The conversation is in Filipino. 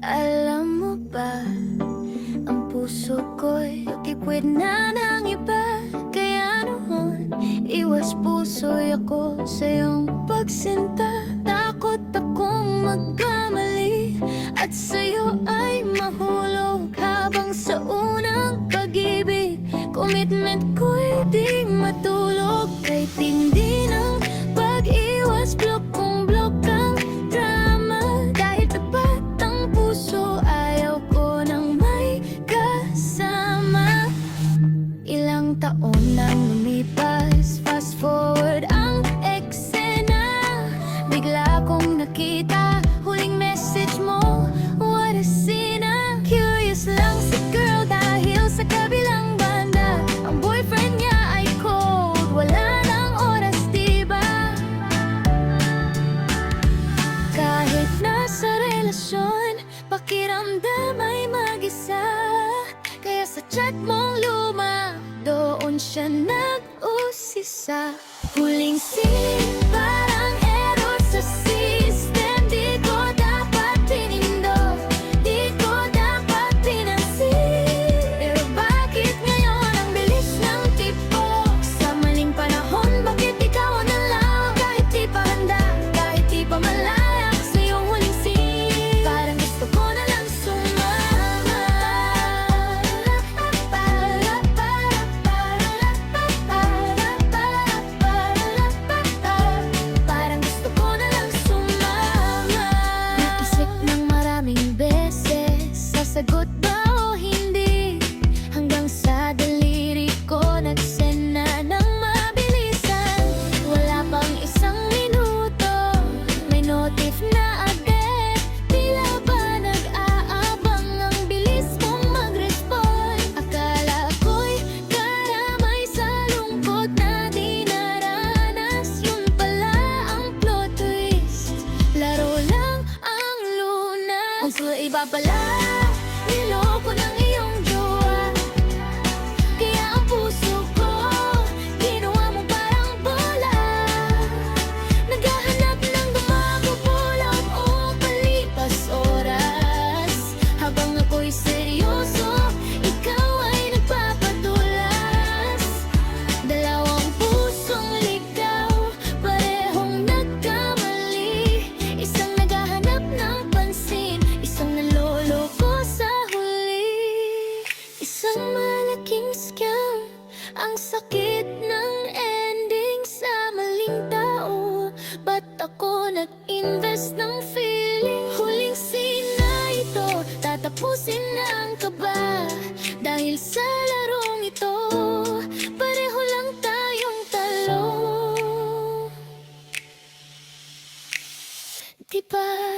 Alam mo ba, ang puso ko'y liquid na ng iba. Kaya noon, iwas puso'y ako sa iyong pagsinta. Takot akong magkamali at sa'yo ay mahulog. Habang sa unang pag-ibig, commitment ko'y di matulog. Kahit hindi ng pag-iwas, blok kong blok ang drama. Dahil tapat ang puso, ayaw ko nang may kasama. Ilang taon nang lumipas, fast forward ang eksena. Bigla kong nakita, huling message mo, what a scene. Curious lang si girl dahil sa kabilang banda, ang boyfriend niya ay cold, wala nang oras, diba? Kahit nasa relasyon, pakiramdam ay mag-isa. Kaya sa chat mong luma, doon siya nag-usisa. Huling scene, parang error sa system. Di ko dapat pinindot, di ko dapat pinansin. Pero bakit ngayon ang bilis ng tipo? Sa maling panahon, bakit ikaw na lang? Kahit di pa handa, kahit di pa malaya sa iyong huling scene, parang gusto ko na lang sumama. Parang gusto ko na lang sumama. Naisip ng maraming beses, sasagot ba o hindi? Hanggang sa daliri ko nagsend na ng mabilisan. Wala pang isang minuto, may notif na agad. Tila ba nag-aabang, ang bilis mong mag-respond. Akala ko'y karamay sa lungkot na di naranas. Yun pala ang plot twist, laro lang ang lunas. Kung sa iba pala, niloko ng iyong jowa. Kaya ang puso ko, ginawa mo parang bola. Naghahanap ng gumagulong o palipas oras. Habang ako'y seryoso, ikaw ay nagpapadulas. Dalawang pusong ligaw, parehong nagkamali. Isang naghahanap ng pansin, isang naloloko sa huli. Isang malaking scam, ang sakit ng ending sa maling tao. Ba't ako nag-invest ng feeling? Huling scene na ito, tatapusin na ang kaba. Dahil sa larong ito, pareho lang tayong talo. Di ba?